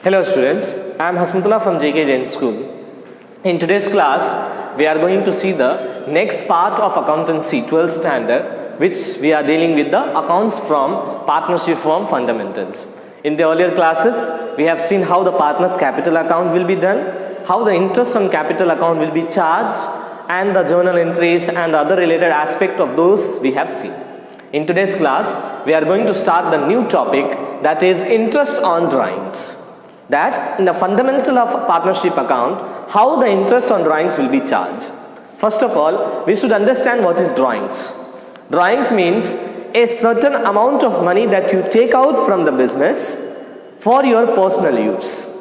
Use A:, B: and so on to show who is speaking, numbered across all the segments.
A: Hello students, I am Hasmutullah from JK Jain School. In today's class, we are going to see the next part of accountancy 12th standard, which we are dealing with the accounts from partnership firm fundamentals. In the earlier classes, we have seen how the partner's capital account will be done, how the interest on capital account will be charged, and the journal entries and the other related aspect of those we have seen. In today's class, we are going to start the new topic, that is interest on drawings. That in the fundamental of partnership account, how the interest on drawings will be charged. First of all, we should understand what is drawings. Drawings means a certain amount of money that you take out from the business for your personal use.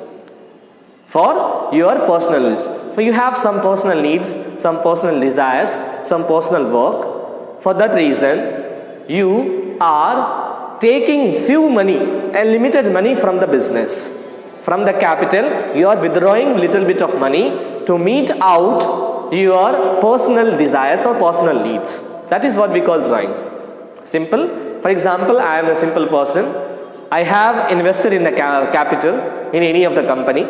A: For your personal use. So you have some personal needs, some personal desires, some personal work. For that reason, you are taking few money, a limited money from the business. From the capital, you are withdrawing little bit of money to meet out your personal desires or personal needs. That is what we call drawings. Simple. For example, I am a simple person. I have invested in the capital in any of the company.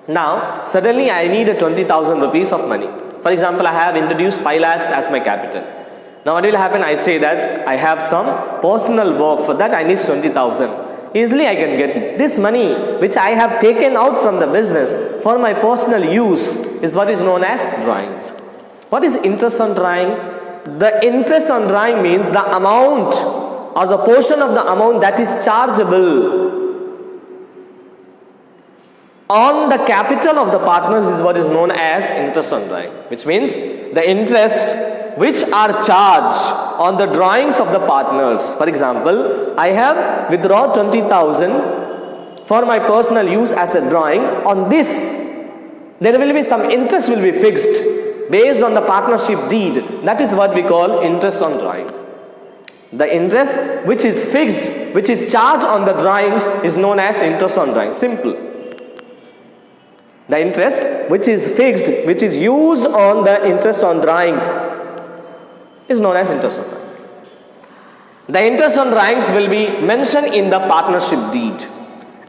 A: Now, suddenly I need 20,000 rupees of money. For example, I have introduced 5 lakhs as my capital. Now, what will happen? I say that I have some personal work. For that, I need 20,000. Easily I can get it. This money which I have taken out from the business for my personal use is what is known as drawings. What is interest on drawing? The interest on drawing means the amount or the portion of the amount that is chargeable on the capital of the partners is what is known as interest on drawing, which means the interest which are charged on the drawings of the partners. For example, I have withdrawn 20,000 for my personal use as a drawing. On this, there will be some interest will be fixed based on the partnership deed. That is what we call interest on drawing. The interest which is fixed, which is charged on the drawings is known as interest on drawing. Simple. The interest which is fixed, which is used on the interest on drawings is known as interest on drawing. The interest on drawings will be mentioned in the partnership deed.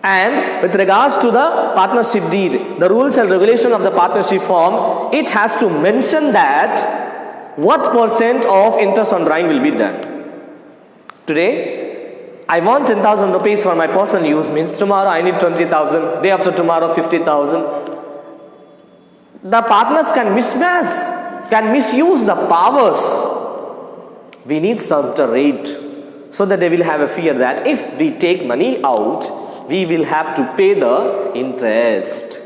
A: And with regards to the partnership deed, the rules and regulation of the partnership form, it has to mention that what percent of interest on drawing will be done. Today, I want 10,000 rupees for my personal use, means tomorrow I need 20,000, day after tomorrow 50,000. The partners can mismatch, can misuse the powers. We need some rate so that they will have a fear that if we take money out, we will have to pay the interest.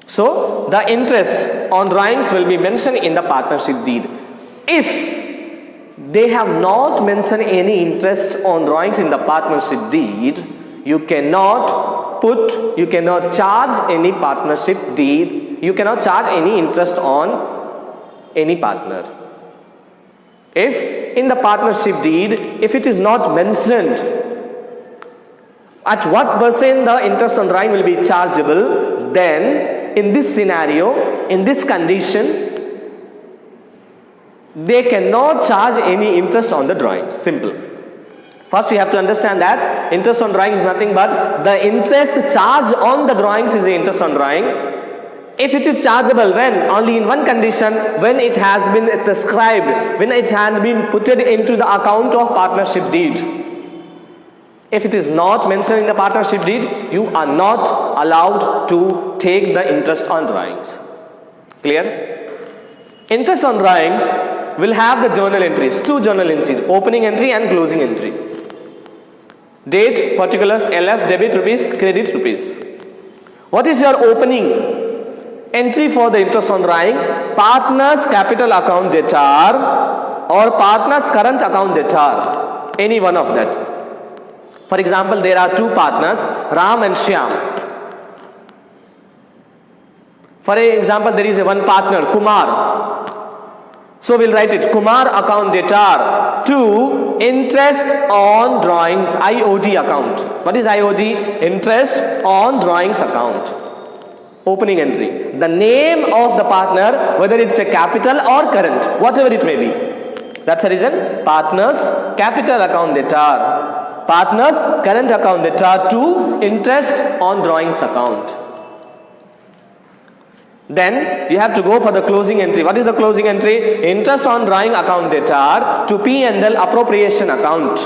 A: So, the interest on drawings will be mentioned in the partnership deed. If they have not mentioned any interest on drawings in the partnership deed, you cannot charge any partnership deed, you cannot charge any interest on any partner. If in the partnership deed, if it is not mentioned at what percent the interest on drawing will be chargeable, then in this scenario, in this condition, they cannot charge any interest on the drawing. Simple. First, you have to understand that interest on drawing is nothing but the interest charged on the drawings is the interest on drawing. If it is chargeable, when? Only in one condition, when it has been prescribed, when it has been put into the account of partnership deed. If it is not mentioned in the partnership deed, you are not allowed to take the interest on drawings. Clear? Interest on drawings will have the journal entries, 2 journal entries, opening entry and closing entry. Date, particulars, LF, debit rupees, credit rupees. What is your opening entry for the interest on drawing? Partners capital account debtor or partners current account debtor. Any one of that. For example, there are 2 partners, Ram and Shyam. For example, there is one partner, Kumar. So we'll write it, Kumar account debtor to interest on drawings IOD account. What is IOD? Interest on drawings account. Opening entry. The name of the partner, whether it's a capital or current, whatever it may be. That's the reason, partners capital account debtor. partner's current account debtor to interest on drawings account. Then you have to go for the closing entry. What is the closing entry? Interest on drawing account debtor to P&L appropriation account.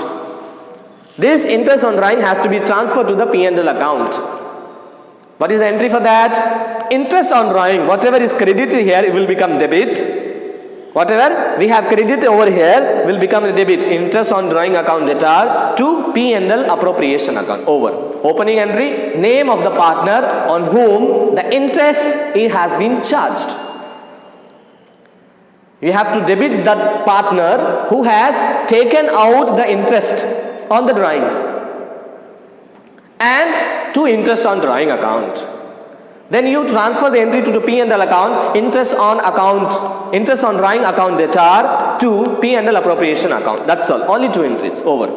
A: This interest on drawing has to be transferred to the P&L account. What is the entry for that? Interest on drawing, whatever is credited here, it will become debit. Whatever we have credited over here will become a debit. Interest on drawing account debtor to P&L appropriation account. Over. Opening entry, name of the partner on whom the interest has been charged. You have to debit that partner who has taken out the interest on the drawing and to interest on drawing account. Then you transfer the entry to the P&L account, interest on drawing account debtor to P&L appropriation account. That's all. Only 2 entries. Over.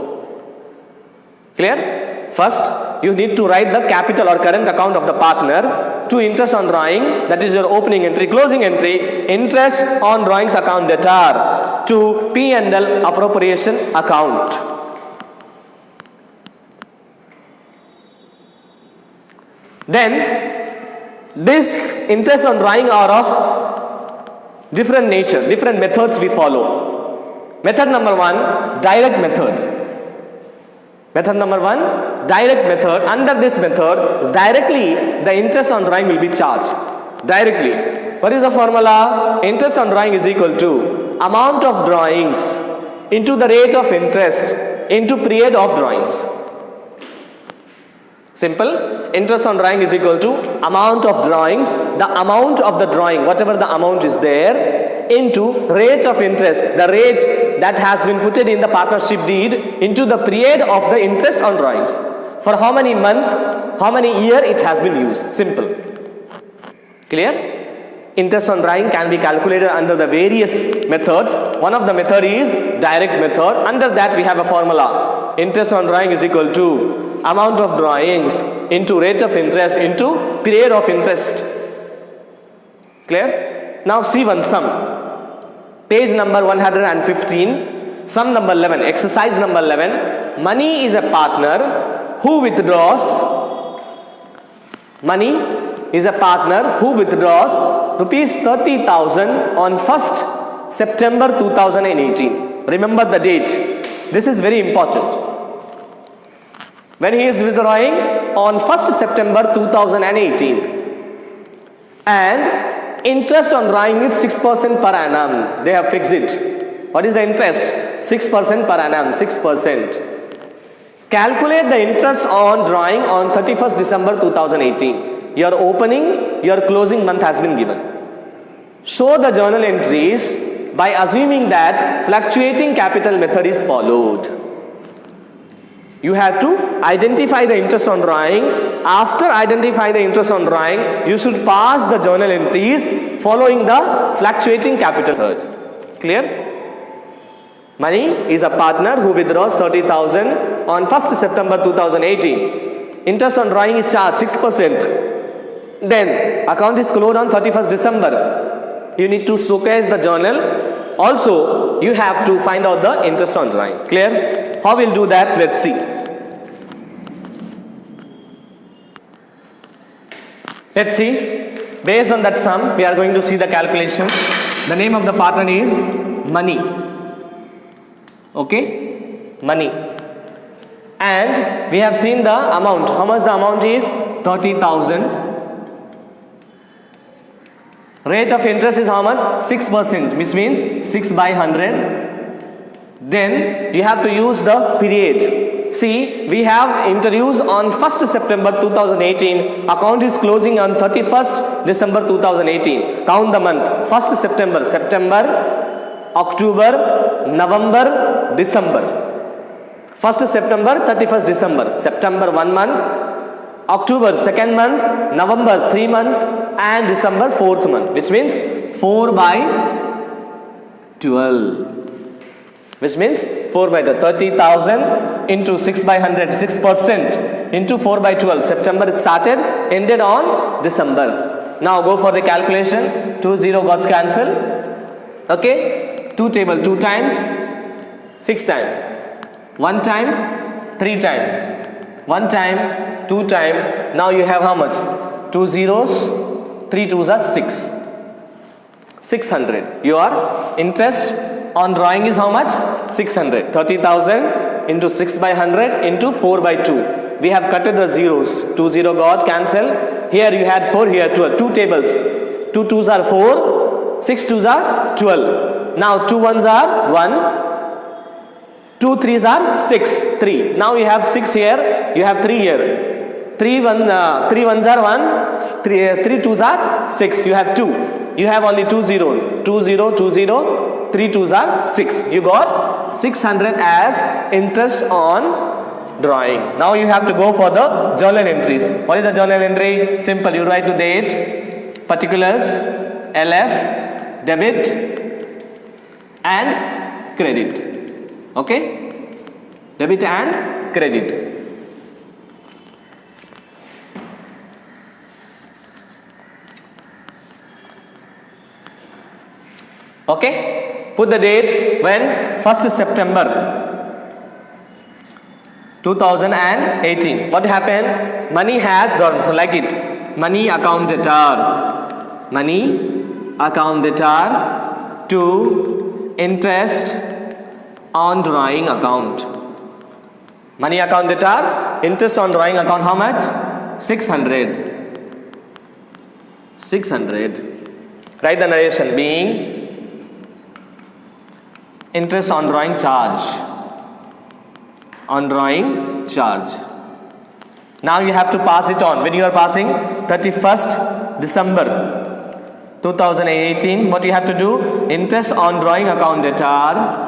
A: Clear? First, you need to write the capital or current account of the partner to interest on drawing. That is your opening entry. Closing entry, interest on drawings account debtor to P&L appropriation account. Then this interest on drawing are of different nature, different methods we follow. Method number 1, direct method. Method number 1, direct method. Under this method, directly the interest on drawing will be charged. Directly. What is the formula? Interest on drawing is equal to amount of drawings into the rate of interest into period of drawings. Simple. Interest on drawing is equal to amount of drawings, the amount of the drawing, whatever the amount is there, into rate of interest, the rate that has been put in the partnership deed into the period of the interest on drawings. For how many month, how many year it has been used. Simple. Clear? Interest on drawing can be calculated under the various methods. One of the method is direct method. Under that we have a formula. Interest on drawing is equal to amount of drawings into rate of interest into period of interest. Clear? Now see one sum. Page number 115, sum number 11, exercise number 11. Money is a partner who withdraws. Money is a partner who withdraws rupees 30,000 on 1st September 2018. Remember the date. This is very important. When he is withdrawing on 1st September 2018 and interest on drawing is 6% per annum. They have fixed it. What is the interest? 6% per annum, 6%. Calculate the interest on drawing on 31st December 2018. Your opening, your closing month has been given. Show the journal entries by assuming that fluctuating capital method is followed. You have to identify the interest on drawing. After identifying the interest on drawing, you should pass the journal entries following the fluctuating capital method. Clear? Money is a partner who withdraws 30,000 on 1st September 2018. Interest on drawing is charged 6%. Then account is closed on 31st December. You need to showcase the journal. Also, you have to find out the interest on drawing. Clear? How we'll do that? Let's see. Let's see. Based on that sum, we are going to see the calculation. The name of the partner is money. Okay? Money. And we have seen the amount. How much the amount is? 30,000. Rate of interest is how much? 6%, which means 6 by 100. Then you have to use the period. See, we have introduced on 1st September 2018. Account is closing on 31st December 2018. Count the month. 1st September, September, October, November, December. 1st September, 31st December. September 1 month. October 2nd month, November 3 month and December 4th month, which means 4 by 12. Which means 4 by 30,000 into 6 by 100, 6% into 4 by 12. September it started, ended on December. Now go for the calculation. 2 0 got cancelled. Okay. 2 table 2 times, 6 times. 1 time, 3 time, 1 time, 2 time. Now you have how much? 2 zeros, 3 twos are 6. 600. Your interest on drawing is how much? 600. 30,000 into 6 by 100 into 4 by 2. We have cutted the zeros. 2 0 got cancel. Here you had 4, here 12. 2 tables. 2 twos are 4, 6 twos are 12. Now 2 ones are 1, 2 threes are 6, 3. Now you have 6 here, you have 3 here. 3 ones are 1, 3 twos are 6, you have 2. You have only 2 0, 2 0, 2 0, 3 twos are 6. You got 600 as interest on drawing. Now you have to go for the journal entries. What is the journal entry? Simple, you write the date, particulars, LF, debit and credit. Okay? Debit and credit. Okay? Put the date when? 1st September 2018. What happened? Money has gone. So like it. Money account debtor. Money account debtor to interest on drawing account. Money account debtor, interest on drawing account, how much? 600. 600. Write the narration being interest on drawing charge. On drawing charge. Now you have to pass it on. When you are passing 31st December 2018, what you have to do? Interest on drawing account debtor.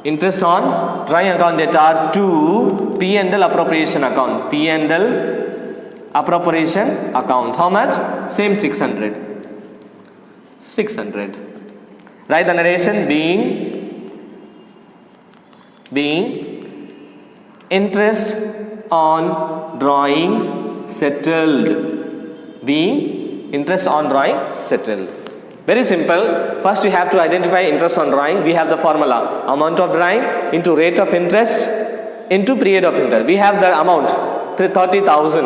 A: Interest on drawing account debtor to P&L appropriation account. P&L appropriation account. How much? Same 600. 600. Write the narration being interest on drawing settled. Being interest on drawing settled. Very simple. First you have to identify interest on drawing. We have the formula. Amount of drawing into rate of interest into period of interest. We have the amount 30,000.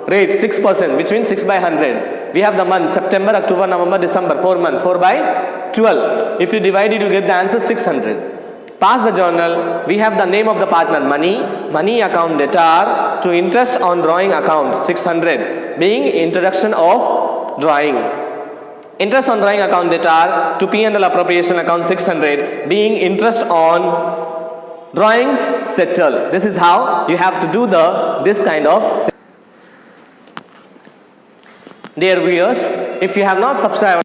A: Rate 6%, which means 6 by 100. We have the month September, October, November, December. 4 months. 4 by 12. If you divide it, you get the answer 600. Pass the journal. We have the name of the partner. Money account debtor to interest on drawing account 600. Being introduction of drawing. Interest on drawing account debtor to P&L appropriation account 600. Being interest on drawings settled. This is how you have to do this kind of. Dear viewers, if you have not subscribed,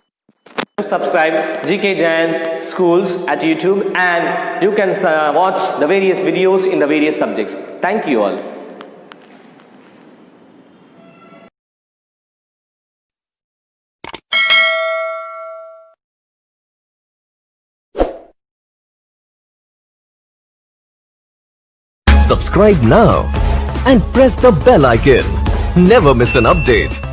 A: subscribe GK Jain Schools at YouTube, and you can watch the various videos in the various subjects. Thank you all.
B: Subscribe now and press the bell icon. Never miss an update.